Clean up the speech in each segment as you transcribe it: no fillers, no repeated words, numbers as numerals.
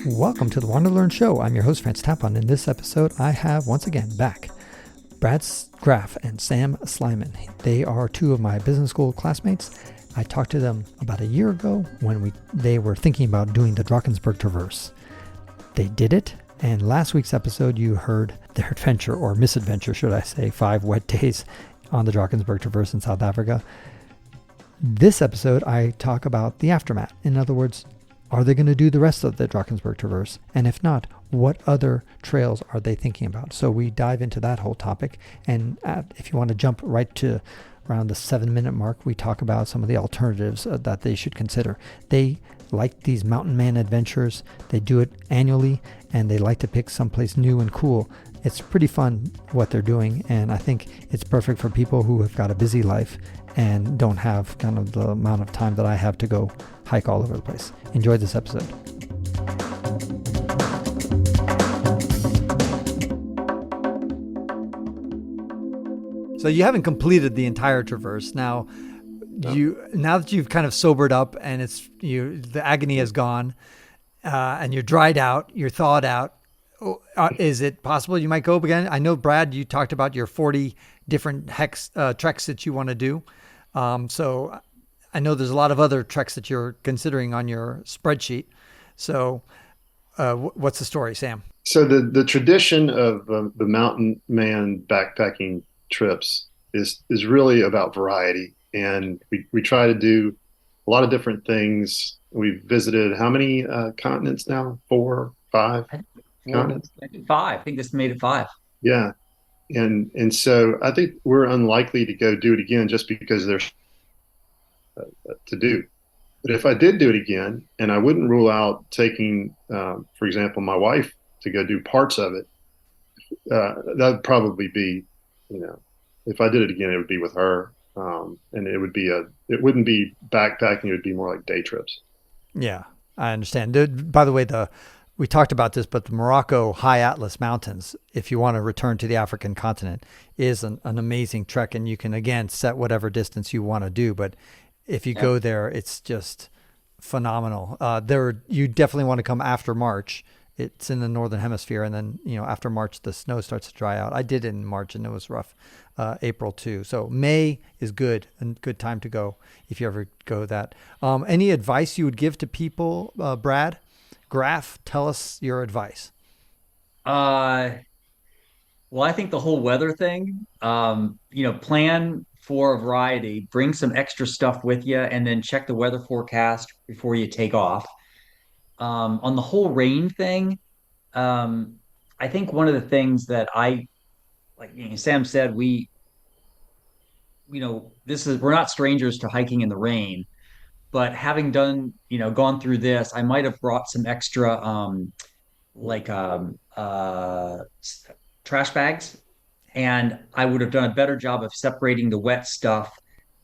Welcome to the WanderLearn Show. I'm your host, Tapon. In this episode, I have once again back Graff and Sam Sliman. They are two of my business school classmates. I talked to them about a year ago when they were thinking about doing the Drakensberg Traverse. They did it, and last week's episode you heard their adventure, or misadventure should I say, 5 wet days on the Drakensberg Traverse in South Africa. This episode I talk about the aftermath. In other words, are they going to do the rest of the Drakensberg Traverse? And if not, what other trails are they thinking about? So we dive into that whole topic. And if you want to jump right to around the 7-minute mark, we talk about some of the alternatives that they should consider. They like these mountain man adventures. They do it annually, and they like to pick someplace new and cool. It's pretty fun what they're doing, and I think it's perfect for people who have got a busy life and don't have kind of the amount of time that I have to go hike all over the place. Enjoy this episode. So you haven't completed the entire traverse. Now, now that you've kind of sobered up and the agony has gone, and you're dried out, you're thawed out, is it possible you might go up again? I know, Brad, you talked about your 40 different treks that you want to do. So I know there's a lot of other treks that you're considering on your spreadsheet. So what's the story, Sam? So the tradition of the mountain man backpacking trips is really about variety. And we try to do a lot of different things. We've visited how many continents now? 4, 5 continents? 5. I think this made it 5. Yeah. And so I think we're unlikely to go do it again just because there's to do. But if I did do it again, and I wouldn't rule out taking, for example, my wife to go do parts of it, that'd probably be, if I did it again, it would be with her. And it wouldn't be backpacking. It would be more like day trips. Yeah, I understand. By the way, we talked about this, but the Morocco High Atlas Mountains, if you want to return to the African continent, is an amazing trek. And you can, again, set whatever distance you want to do. But if you go there, it's just phenomenal. You definitely want to come after March. It's in the Northern Hemisphere. And then, after March, the snow starts to dry out. I did it in March and it was rough. April too. So May is good and good time to go if you ever go that. Any advice you would give to people, Brad? Graff, tell us your advice. Well, I think the whole weather thing, plan for a variety, bring some extra stuff with you, and then check the weather forecast before you take off. On the whole rain thing, I think one of the things that like Sam said, we're not strangers to hiking in the rain, but having gone through this, I might have brought some extra, like, trash bags, and I would have done a better job of separating the wet stuff,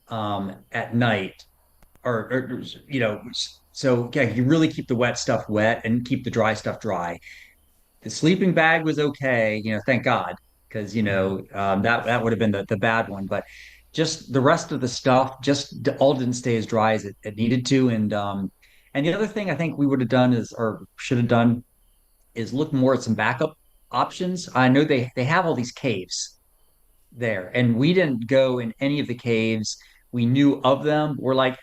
at night, so yeah, you really keep the wet stuff wet and keep the dry stuff dry. The sleeping bag was okay, thank God, because that would have been the bad one. But just the rest of the stuff just all didn't stay as dry as it needed to. And the other thing I think we would have done or should have done is look more at some backup options. I know they have all these caves there, and we didn't go in any of the caves. We knew of them. We're like,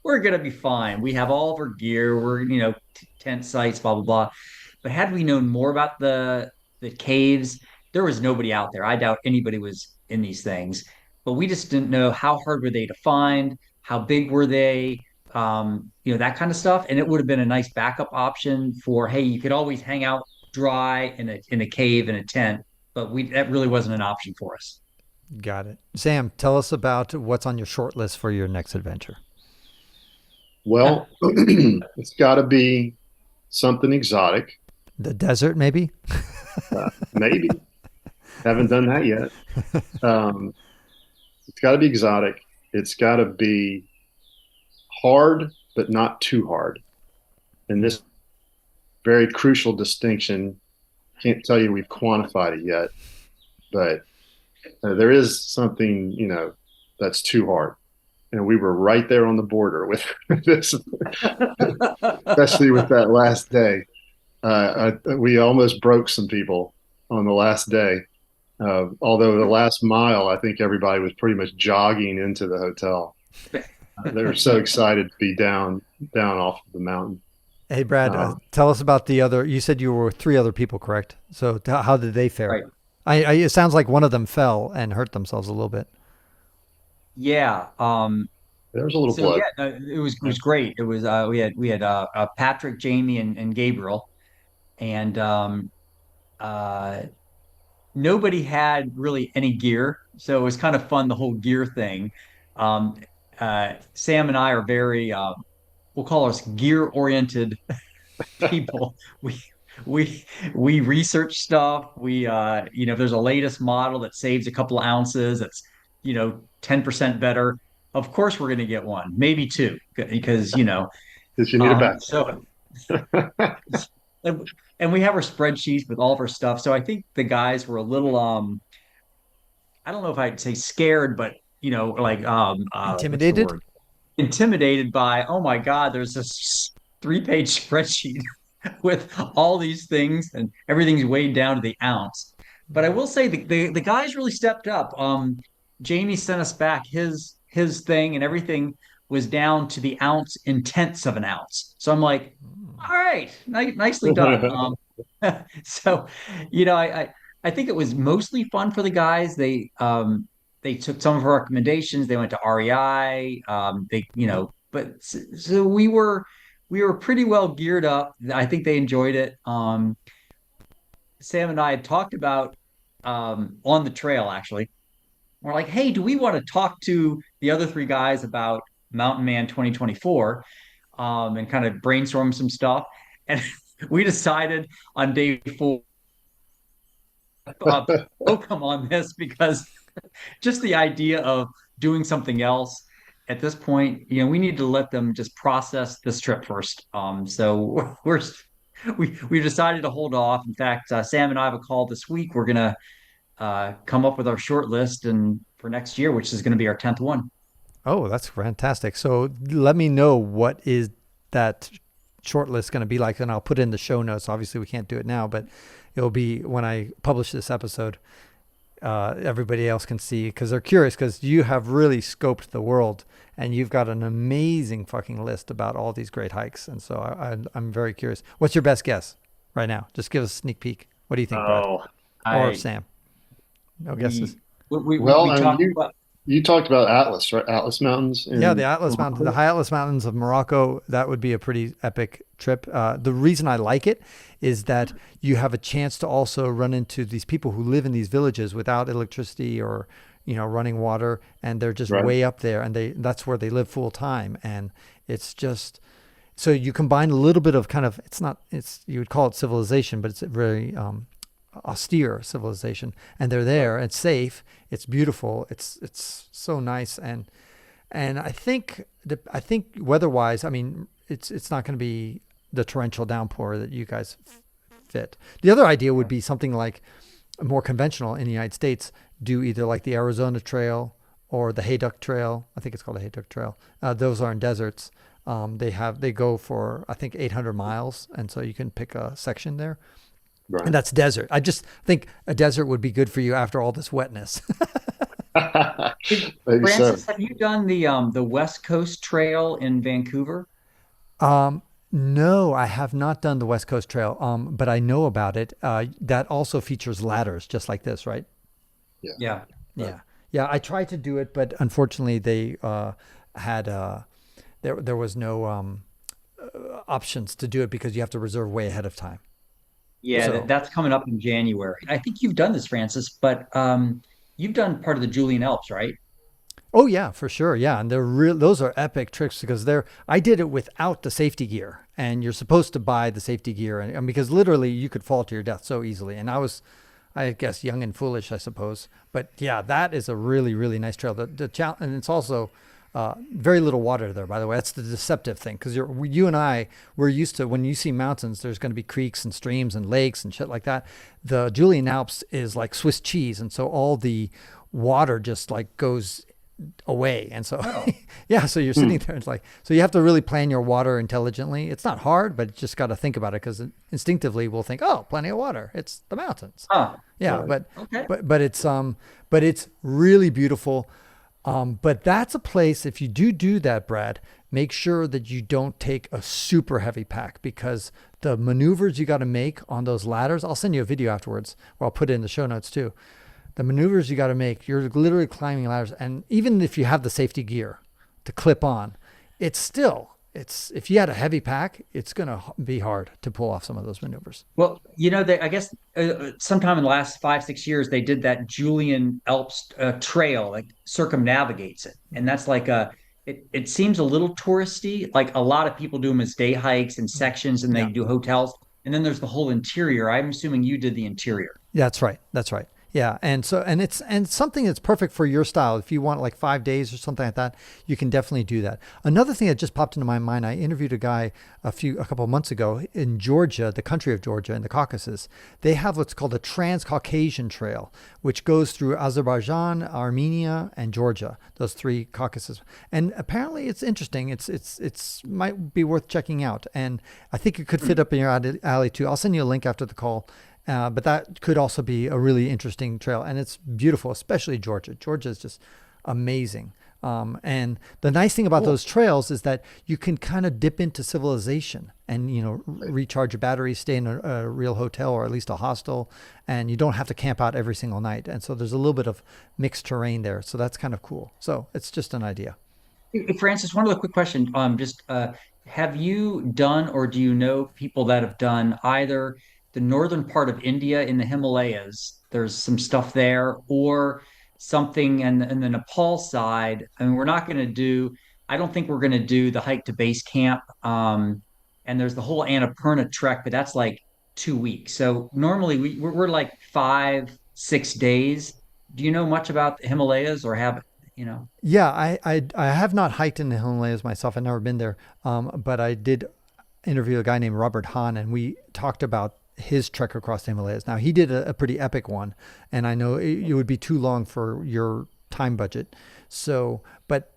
we're gonna be fine. We have all of our gear. We're tent sites, blah blah blah. But had we known more about the caves, there was nobody out there. I doubt anybody was in these things. But we just didn't know how hard were they to find, how big were they, that kind of stuff. And it would have been a nice backup option for, hey, you could always hang out dry in a cave in a tent. But that really wasn't an option for us. Got it. Sam, tell us about what's on your short list for your next adventure. Well, it's got to be something exotic. The desert, maybe? Maybe. Haven't done that yet. It's got to be exotic. It's got to be hard, but not too hard. And this very crucial distinction, can't tell you we've quantified it yet, but there is something, that's too hard. And we were right there on the border with this, especially with that last day. We almost broke some people on the last day. Although the last mile, I think everybody was pretty much jogging into the hotel. They were so excited to be down off of the mountain. Hey, Brad, Uh, tell us about the other. You said you were with three other people, correct? So how did they fare? Right. It sounds like one of them fell and hurt themselves a little bit. Yeah. there was a little So blood. yeah, no, it was great. It was we had Patrick, Jamie, and Gabriel, and uh, nobody had really any gear, so it was kind of fun the whole gear thing. Um, Sam and I are very we'll call us gear oriented people. We we we research stuff. If there's a latest model that saves a couple of ounces, that's 10% better. Of course, we're going to get one, maybe two, because Because you need a so backup. and we have our spreadsheets with all of our stuff. So I think the guys were a little I don't know if I'd say scared, but like what's the Intimidated? word? Intimidated by, oh my God, there's this 3-page spreadsheet with all these things and everything's weighed down to the ounce. But I will say the guys really stepped up. Jamie sent us back his thing and everything was down to the ounce in tenths of an ounce. So I'm like, all right, nicely done. So, I think it was mostly fun for the guys. They took some of our recommendations. They went to REI. But so we were pretty well geared up. I think they enjoyed it. Sam and I had talked about on the trail actually. We're like, hey, do we want to talk to the other three guys about Mountain Man 2024 and kind of brainstorm some stuff? And we decided on day 4 come on this because just the idea of doing something else at this point, we need to let them just process this trip first. So we decided to hold off. In fact, Sam and I have a call this week. We're gonna come up with our short list and for next year, which is going to be our 10th one. Oh, that's fantastic. So let me know what is that short list going to be like, and I'll put in the show notes. Obviously, we can't do it now, but it'll be when I publish this episode. Everybody else can see because they're curious because you have really scoped the world and you've got an amazing fucking list about all these great hikes. And so I'm very curious. What's your best guess right now? Just give us a sneak peek. What do you think, Brad? Oh, Or I Sam? No we guesses. Well, we I mean, talked about you talked about Atlas, right? Atlas Mountains Yeah, the in Atlas Mountains, the Morocco. high Atlas Mountains of Morocco, that would be a pretty epic trip. The reason I like it is that you have a chance to also run into these people who live in these villages without electricity or, running water, and they're just Right. way up there, and that's where they live full time, and it's just so you combine a little bit of kind of it's you would call it civilization, but it's a very austere civilization, and they're there. It's safe. It's beautiful. It's so nice, and I think weather-wise, I mean, it's not going to be the torrential downpour that you guys fit. The other idea would be something like more conventional in the United States. Do either like the Arizona Trail or the Hayduck Trail. I think it's called the Hayduck Trail. Those are in deserts. They go for I think 800 miles, and so you can pick a section there, and Right. that's desert. I just think a desert would be good for you after all this wetness. Maybe so. Francis, have you done the West Coast Trail in Vancouver? Um, no, I have not done the West Coast Trail, but I know about it. That also features ladders, just like this, right? Yeah. Yeah. Right. Yeah, yeah. I tried to do it, but unfortunately, they had there was no options to do it because you have to reserve way ahead of time. Yeah, So, that's coming up in January. I think you've done this, Francis, but you've done part of the Julian Alps, right? oh yeah, for sure, yeah. And they're real; those are epic tricks because they're. I did it without the safety gear, and you're supposed to buy the safety gear, and because literally you could fall to your death so easily. And I guess, young and foolish, I suppose. But yeah, that is a really, really nice trail. And it's also very little water there, by the way. That's the deceptive thing because you and I, we're used to when you see mountains, there's going to be creeks and streams and lakes and shit like that. The Julian Alps is like Swiss cheese, and so all the water just like goes away. And so, Oh. yeah, so you're sitting there. It's like, so you have to really plan your water intelligently. It's not hard, but you just got to think about it because instinctively we'll think, oh, plenty of water. It's the mountains. Oh, Yeah, Right. okay. but it's really beautiful. But that's a place, if you do that, Brad, make sure that you don't take a super heavy pack, because the maneuvers you got to make on those ladders, I'll send you a video afterwards, or I'll put it in the show notes too. The maneuvers you got to make, you're literally climbing ladders. And even if you have the safety gear to clip on, if you had a heavy pack, it's going to be hard to pull off some of those maneuvers. Well, I guess sometime in the last 5, 6 years, they did that Julian Alps trail, like circumnavigates it. And that's like it seems a little touristy. Like a lot of people do them as day hikes and sections, and they Yeah. do hotels. And then there's the whole interior. I'm assuming you did the interior. That's right. That's right. Yeah. And it's something that's perfect for your style. If you want like 5 days or something like that, you can definitely do that. Another thing that just popped into my mind, I interviewed a guy a couple of months ago in Georgia, the country of Georgia in the Caucasus. They have what's called a Trans-Caucasian Trail, which goes through Azerbaijan, Armenia, and Georgia, those three Caucasus. And apparently it's interesting. It's might be worth checking out. And I think it could fit up in your alley too. I'll send you a link after the call. But that could also be a really interesting trail, and it's beautiful, especially Georgia. Georgia is just amazing. And the nice thing about those trails is that you can kind of dip into civilization and, recharge your batteries, stay in a real hotel or at least a hostel, and you don't have to camp out every single night. And so there's a little bit of mixed terrain there. So that's kind of cool. So it's just an idea. Hey, Francis, one other quick question. Have you done, or do you know people that have done either the northern part of India in the Himalayas? There's some stuff there, or something in the Nepal side. I mean, I don't think we're going to do the hike to base camp. And there's the whole Annapurna trek, but that's like 2 weeks. So normally we're like 5, 6 days. Do you know much about the Himalayas, or Yeah, I have not hiked in the Himalayas myself. I've never been there. But I did interview a guy named Robert Hahn, and we talked about his trek across the Himalayas. Now, he did a pretty epic one, and I know it would be too long for your time budget. So, but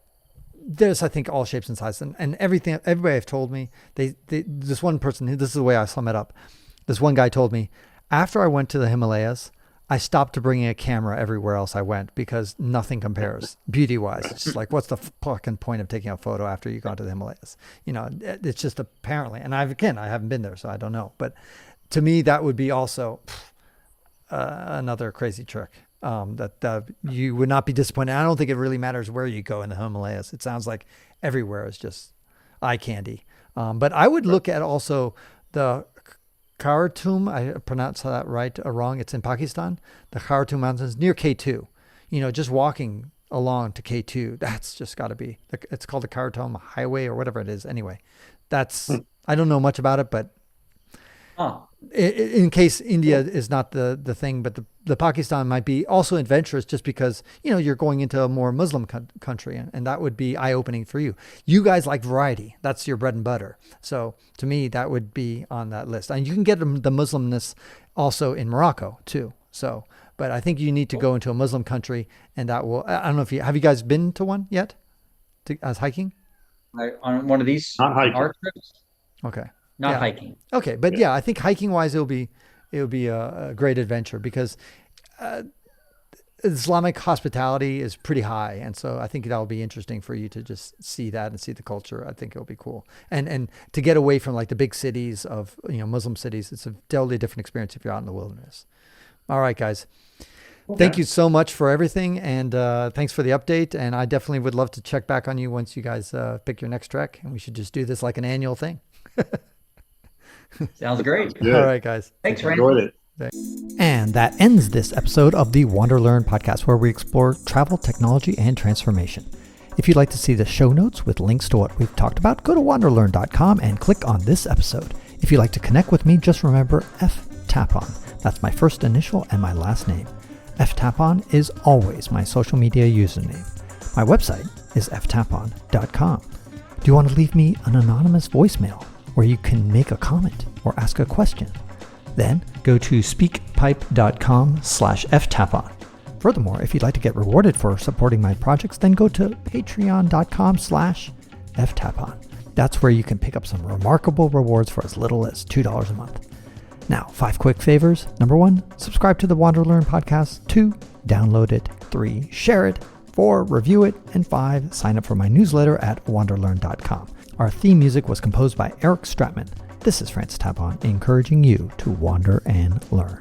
there's, I think, all shapes and sizes, and everything. Everybody have told me, this one person, this is the way I sum it up. This one guy told me, after I went to the Himalayas, I stopped bringing a camera everywhere else I went, because nothing compares beauty-wise. It's just like, what's the fucking point of taking a photo after you got to the Himalayas? It's just apparently, and I haven't been there, so I don't know. But to me, that would be also another crazy trick that you would not be disappointed. I don't think it really matters where you go in the Himalayas. It sounds like everywhere is just eye candy. But I would look at also the Karatum, I pronounce that right or wrong. It's in Pakistan, the Karatum Mountains near K2. Just walking along to K2, that's just got to be, it's called the Karatum Highway or whatever it is. Anyway, I don't know much about it, but in case India is not the thing, but the Pakistan might be also adventurous, just because, you're going into a more Muslim country, and that would be eye-opening for you. You guys like variety. That's your bread and butter. So to me, that would be on that list. And you can get the Muslimness also in Morocco too. So, but I think you need to go into a Muslim country, and that will, I don't know have you guys been to one yet as hiking? On one of these Not hiking. art trips? Okay. Not hiking. Okay, but yeah, I think hiking wise, it would be a great adventure, because Islamic hospitality is pretty high, and so I think that'll be interesting for you to just see that and see the culture. I think it'll be cool, and to get away from like the big cities of Muslim cities. It's a totally different experience if you're out in the wilderness. All right, guys. Okay. Thank you so much for everything, and thanks for the update. And I definitely would love to check back on you once you guys pick your next trek, and we should just do this like an annual thing. Sounds great. Good. All right, guys. Thanks, Enjoyed Randy. it. And that ends this episode of the WanderLearn podcast, where we explore travel, technology, and transformation. If you'd like to see the show notes with links to what we've talked about, go to wanderlearn.com and click on this episode. If you'd like to connect with me, just remember Tapon. That's my first initial and my last name. Tapon is always my social media username. My website is ftapon.com. Do you want to leave me an anonymous voicemail where you can make a comment or ask a question? Then go to speakpipe.com/ftapon. Furthermore, if you'd like to get rewarded for supporting my projects, then go to patreon.com/ftapon. That's where you can pick up some remarkable rewards for as little as $2 a month. Now, 5 quick favors. Number 1, subscribe to the WanderLearn podcast. 2, download it. 3, share it. 4, review it. And 5, sign up for my newsletter at WanderLearn.com. Our theme music was composed by Eric Stratman. This is Francis Tapon, encouraging you to wander and learn.